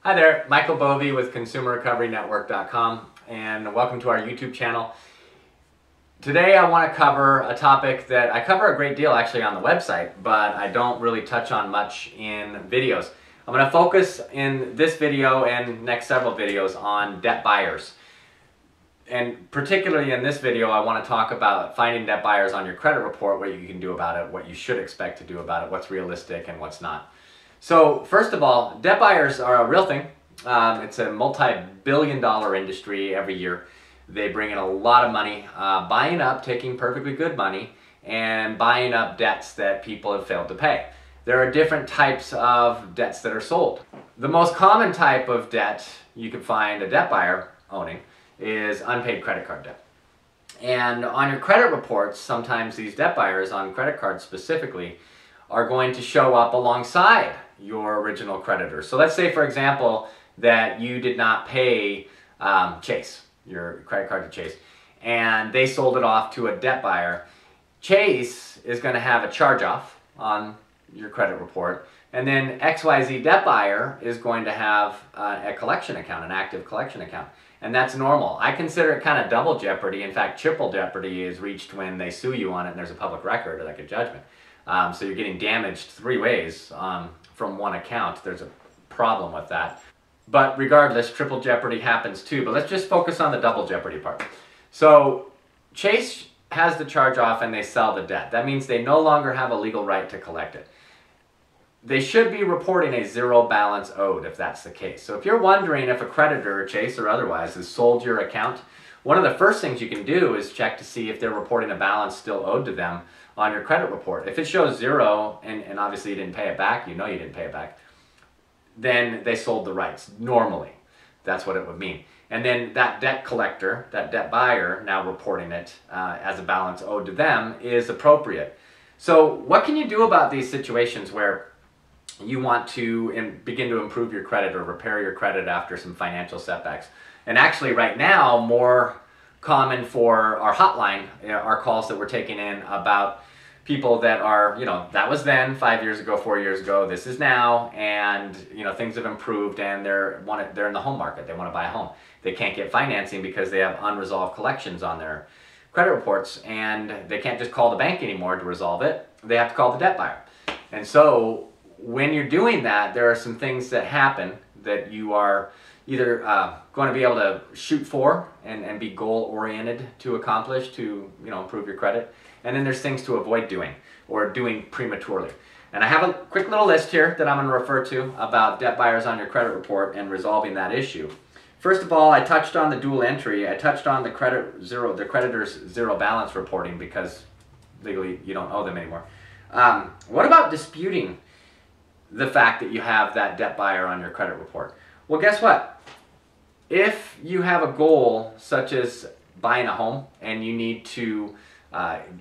Hi there, Michael Bovee with ConsumerRecoveryNetwork.com, and welcome to our YouTube channel. Today I want to cover a topic that I cover a great deal actually on the website, but I don't really touch on much in videos. I'm going to focus in this video and next several videos on debt buyers. And particularly in this video, I want to talk about finding debt buyers on your credit report, what you can do about it, what you should expect to do about it, what's realistic and what's not. So first of all, debt buyers are a real thing. It's a multi-billion-dollar industry every year. They bring in a lot of money, buying up, taking perfectly good money, and buying up debts that people have failed to pay. There are different types of debts that are sold. The most common type of debt you can find a debt buyer owning is unpaid credit card debt. And on your credit reports, sometimes these debt buyers on credit cards specifically are going to show up alongside your original creditor. So let's say, for example, that you did not pay Chase, your credit card to Chase, and they sold it off to a debt buyer. Chase is going to have a charge-off on your credit report, and then XYZ debt buyer is going to have a collection account, an active collection account. And that's normal. I consider it kind of double jeopardy. In fact, triple jeopardy is reached when they sue you on it and there's a public record, like a judgment. So you're getting damaged three ways from one account. There's a problem with that. But regardless, triple jeopardy happens too. But let's just focus on the double jeopardy part. So Chase has the charge off and they sell the debt. That means they no longer have a legal right to collect it. They should be reporting a zero balance owed if that's the case. So if you're wondering if a creditor, Chase or otherwise, has sold your account, one of the first things you can do is check to see if they're reporting a balance still owed to them on your credit report. If it shows zero, and obviously you didn't pay it back, you know you didn't pay it back, then they sold the rights, normally. That's what it would mean. And then that debt collector, that debt buyer, now reporting it as a balance owed to them is appropriate. So what can you do about these situations where you want to begin to improve your credit or repair your credit after some financial setbacks? And actually right now, more common for our hotline are calls that we're taking in about people that are, that was then 5 years ago, 4 years ago, this is now, and things have improved and they're in the home market, they want to buy a home. They can't get financing because they have unresolved collections on their credit reports, and they can't just call the bank anymore to resolve it. They have to call the debt buyer. And so when you're doing that, there are some things that happen that you are either going to be able to shoot for and be goal-oriented to accomplish to improve your credit. And then there's things to avoid doing or doing prematurely. And I have a quick little list here that I'm going to refer to about debt buyers on your credit report and resolving that issue. First of all, I touched on the dual entry. I touched on the creditor's zero balance reporting because legally you don't owe them anymore. What about disputing the fact that you have that debt buyer on your credit report? Well, guess what? If you have a goal such as buying a home and you need to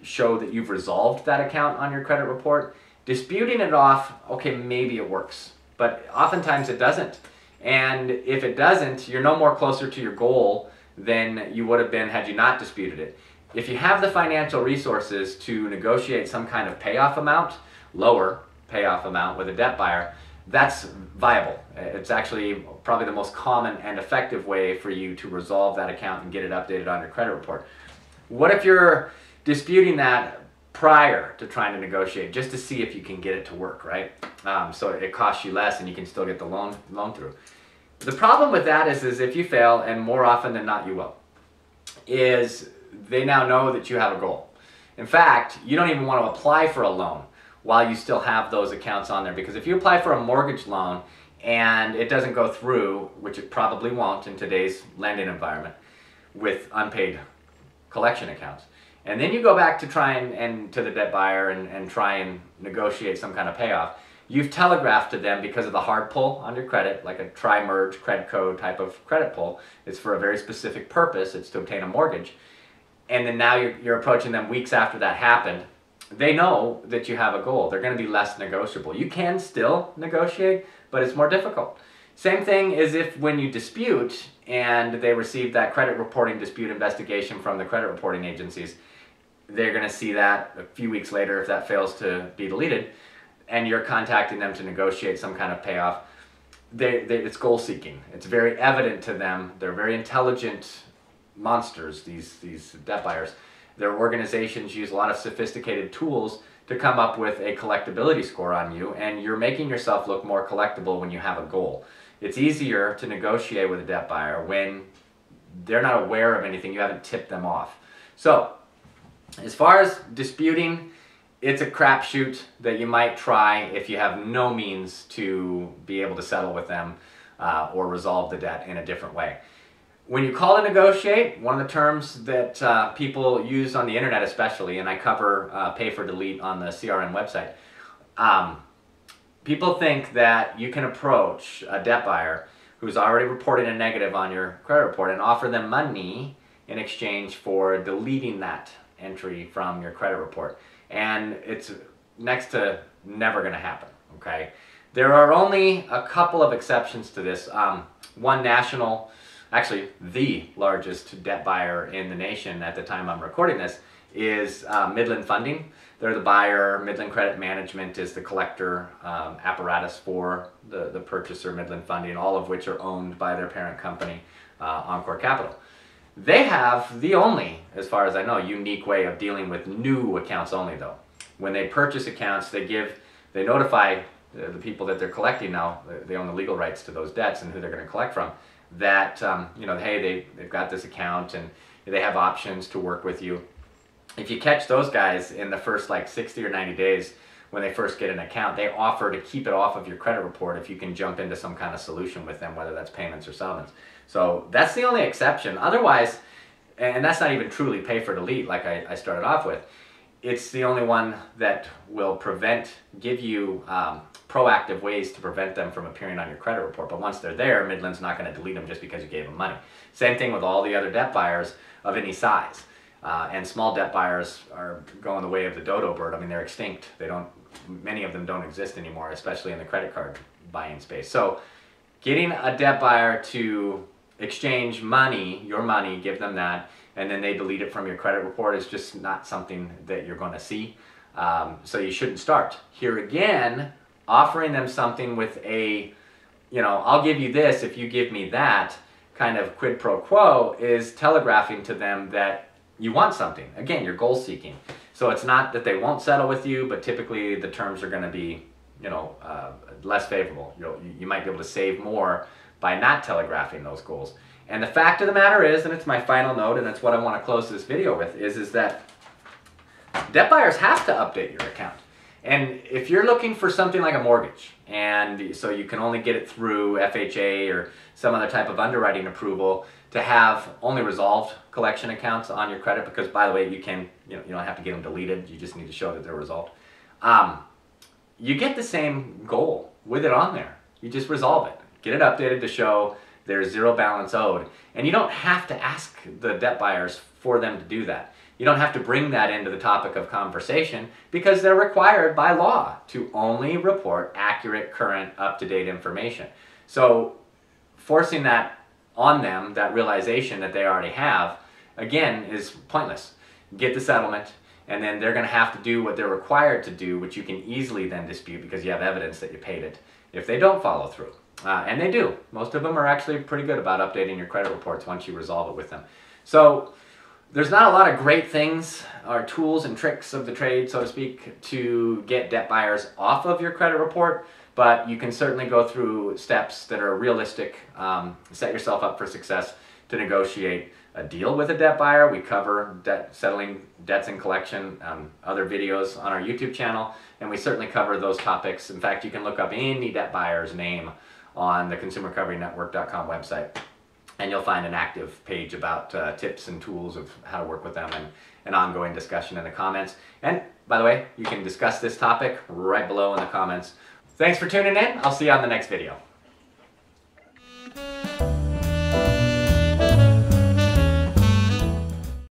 show that you've resolved that account on your credit report, disputing it off, okay, maybe it works, but oftentimes it doesn't. And if it doesn't, you're no more closer to your goal than you would have been had you not disputed it. If you have the financial resources to negotiate some kind of payoff amount, lower payoff amount with a debt buyer, that's viable. It's actually probably the most common and effective way for you to resolve that account and get it updated on your credit report. What if you're disputing that prior to trying to negotiate, just to see if you can get it to work, right? So it costs you less and you can still get the loan through. The problem with that is if you fail, and more often than not you will, is they now know that you have a goal. In fact, you don't even want to apply for a loan while you still have those accounts on there. Because if you apply for a mortgage loan and it doesn't go through, which it probably won't in today's lending environment with unpaid collection accounts, and then you go back to try and to the debt buyer and try and negotiate some kind of payoff, you've telegraphed to them because of the hard pull on your credit, like a tri-merge credit code type of credit pull. It's for a very specific purpose. It's to obtain a mortgage. And then now you're approaching them weeks after that happened. They know that you have a goal. They're going to be less negotiable. You can still negotiate, but it's more difficult. Same thing is if when you dispute and they receive that credit reporting dispute investigation from the credit reporting agencies, they're going to see that a few weeks later if that fails to be deleted, and you're contacting them to negotiate some kind of payoff. it's goal seeking. It's very evident to them. They're very intelligent monsters, these debt buyers. Their organizations use a lot of sophisticated tools to come up with a collectability score on you, and you're making yourself look more collectible when you have a goal. It's easier to negotiate with a debt buyer when they're not aware of anything, you haven't tipped them off. So, as far as disputing, it's a crapshoot that you might try if you have no means to be able to settle with them or resolve the debt in a different way. When you call to negotiate, one of the terms that people use on the internet especially, and I cover pay for delete on the CRN website, people think that you can approach a debt buyer who's already reported a negative on your credit report and offer them money in exchange for deleting that entry from your credit report. And it's next to never going to happen, okay? There are only a couple of exceptions to this. One national, actually the largest debt buyer in the nation at the time I'm recording this is Midland Funding. They're the buyer. Midland Credit Management is the collector apparatus for the purchaser, Midland Funding, all of which are owned by their parent company, Encore Capital. They have the only, as far as I know, unique way of dealing with new accounts only though. When they purchase accounts, they notify the people that they're collecting now, they own the legal rights to those debts and who they're going to collect from, that, you know, hey, they've got this account and they have options to work with you. If you catch those guys in the first like 60 or 90 days when they first get an account, they offer to keep it off of your credit report if you can jump into some kind of solution with them, whether that's payments or settlements. So that's the only exception. Otherwise, and that's not even truly pay for delete like I started off with, it's the only one that will give you proactive ways to prevent them from appearing on your credit report. But once they're there, Midland's not going to delete them just because you gave them money. Same thing with all the other debt buyers of any size. And small debt buyers are going the way of the dodo bird. I mean, they're extinct. Many of them don't exist anymore, especially in the credit card buying space. So getting a debt buyer to exchange money, your money, give them that, and then they delete it from your credit report is just not something that you're going to see. So you shouldn't start. Here again, offering them something with a, you know, I'll give you this if you give me that kind of quid pro quo is telegraphing to them that you want something. Again, you're goal seeking. So it's not that they won't settle with you, but typically the terms are going to be, you know, less favorable. You might be able to save more by not telegraphing those goals. And the fact of the matter is, and it's my final note, and that's what I want to close this video with, is that debt buyers have to update your account. And if you're looking for something like a mortgage, and so you can only get it through FHA or some other type of underwriting approval to have only resolved collection accounts on your credit, because by the way, you don't have to get them deleted, you just need to show that they're resolved. You get the same goal with it on there. You just resolve it. Get it updated to show there's zero balance owed. And you don't have to ask the debt buyers for them to do that. You don't have to bring that into the topic of conversation because they're required by law to only report accurate, current, up-to-date information. So forcing that on them, that realization that they already have, again, is pointless. Get the settlement, and then they're going to have to do what they're required to do, which you can easily then dispute because you have evidence that you paid it, if they don't follow through. And they do. Most of them are actually pretty good about updating your credit reports once you resolve it with them. So there's not a lot of great things or tools and tricks of the trade, so to speak, to get debt buyers off of your credit report, but you can certainly go through steps that are realistic, set yourself up for success to negotiate a deal with a debt buyer. We cover settling debts and collection, other videos on our YouTube channel, and we certainly cover those topics. In fact, you can look up any debt buyer's name on the consumerrecoverynetwork.com website, and you'll find an active page about tips and tools of how to work with them and an ongoing discussion in the comments. And by the way, you can discuss this topic right below in the comments. Thanks for tuning in. I'll see you on the next video.